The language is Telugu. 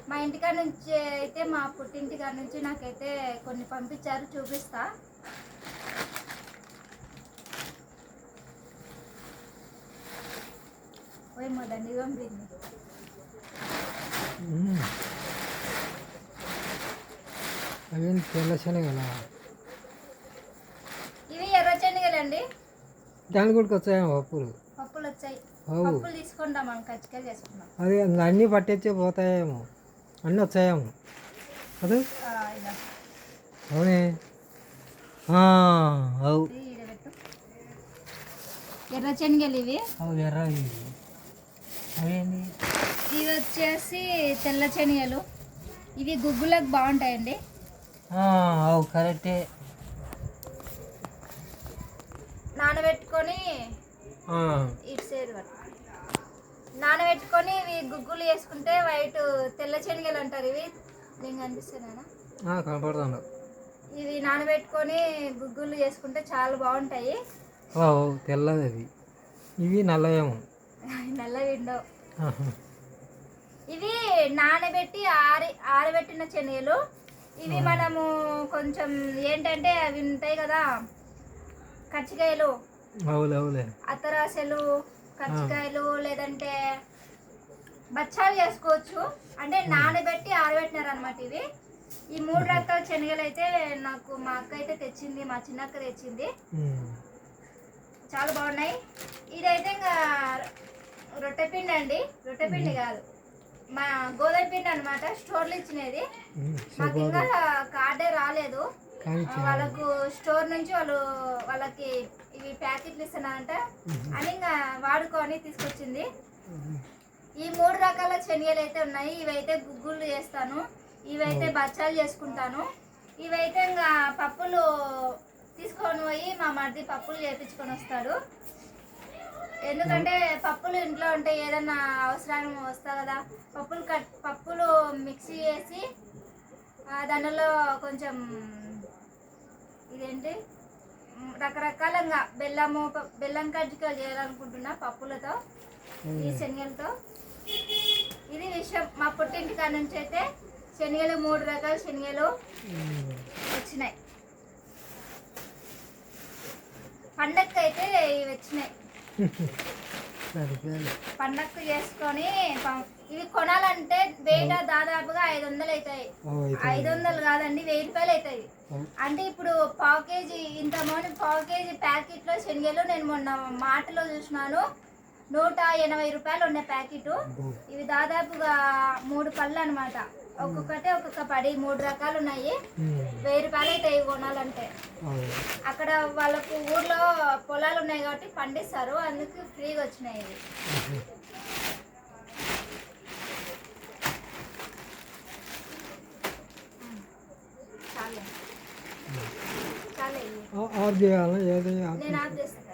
మా ఇంటికాడ నుంచి అయితే మా పుట్టింటికాడ నుంచి నాకైతే కొన్ని పంపించారు, చూపిస్తా. ఓయమ్మ దండి పంపింది. అవేంటి తెల్ల శనగలా? ఇవి ఎర్ర శనగలండి. దాని కూడా వచ్చాయేమో పప్పులు వచ్చాయి. పప్పులు తీసుకుంటాం, మనం కచ్చికాయలు చేసుకుంటాం. అదే అన్నీ పట్టేచ్చే పోతాయేమో, అన్నీ వచ్చాయేమో అదే. అవునే అవు ఎర్ర శనగలు ఇవి. ఎర్ర అవేంటి? ఇవి వచ్చేసి తెల్ల శనగలు. ఇవి గుగ్గులకు బాగుంటాయండి. అవు కరెక్టే. నానబెట్టుకొని ఇటు సైడ్ నానబెట్టుకొని ఇవి గుగ్గులు వేసుకుంటే వైట్ తెల్ల శనగలు అంటారు. ఇవి నేను కనిపిస్తానా? కనపడుతుంది. ఇవి నానబెట్టుకొని గుగ్గులు చేసుకుంటే చాలా బాగుంటాయి. తెల్లది అది. ఇవి నల్లయేమో. నల్లవి ఉండవు. ఇవి నానబెట్టి ఆరబెట్టిన శనగలు. ఇవి మనము కొంచెం ఏంటంటే అవి ఉంటాయి కదా, కచ్చికాయలు, అత్తరాసలు, కచ్చికాయలు, లేదంటే బచ్చాలు చేసుకోవచ్చు. అంటే నానబెట్టి ఆరబెట్టినారు అనమాట. ఇవి ఈ 3 రకాల శనగలు అయితే నాకు మా అక్క అయితే తెచ్చింది, మా చిన్నక్క తెచ్చింది. చాలా బాగున్నాయి. ఇదైతే ఇంకా రొట్టె పిండి అండి. రొట్టె పిండి కాదు, మా గోధుమ పిండి అనమాట. స్టోర్లు ఇచ్చినది. మాకు ఇంకా కార్డే రాలేదు. వాళ్ళకు స్టోర్ నుంచి వాళ్ళకి ఇవి ప్యాకెట్లు ఇస్తున్నారంట అని ఇంకా వాడుకొని తీసుకొచ్చింది. ఈ 3 రకాల శనగలు అయితే ఉన్నాయి. ఇవైతే గుగ్గులు చేస్తాను, ఇవైతే బచ్చాలు చేసుకుంటాను. ఇవైతే ఇంకా పప్పులు తీసుకొని పోయి మా మరిది పప్పులు చేపించుకొని వస్తాడు. ఎందుకంటే పప్పులు ఇంట్లో ఉంటే ఏదన్నా అవసరం వస్తా కదా, పప్పులు మిక్సీ చేసి దానిలో కొంచెం ఇదేంటి రకరకాలంగా బెల్లం కజ్జికాయలు చేయాలనుకుంటున్నా పప్పులతో, ఈ శనగలతో. ఇది విషయం. మా పుట్టింటి కాడ నుంచి అయితే శనగలు 3 రకాల శనగలు వచ్చినాయి. పండగకి అయితే ఇవి వచ్చినాయి. పండగకు చేసుకొని ఇవి కొనాలంటే బయట దాదాపుగా 500 అవుతాయి. 500 కాదండి, 1000 రూపాయలు అవుతాయి. అంటే ఇప్పుడు పావు కేజీ ప్యాకెట్లో శనగలు నేను మొన్న మాటలో చూసినాను, 180 రూపాయలు ఉన్నాయి ప్యాకెట్. ఇవి దాదాపుగా 3 పళ్ళు అనమాట. ఒక్కొక్కటి ఒక్కొక్క పడి 3 రకాలు ఉన్నాయి. 1000 రూపాయలు అవుతాయి కొనాలంటే. అక్కడ వాళ్ళకు ఊర్లో పొలాలు ఉన్నాయి కాబట్టి పండిస్తారు, అందుకు ఫ్రీగా వచ్చినాయి ఇవి. నేను ఆఫ్ చేస్తాను.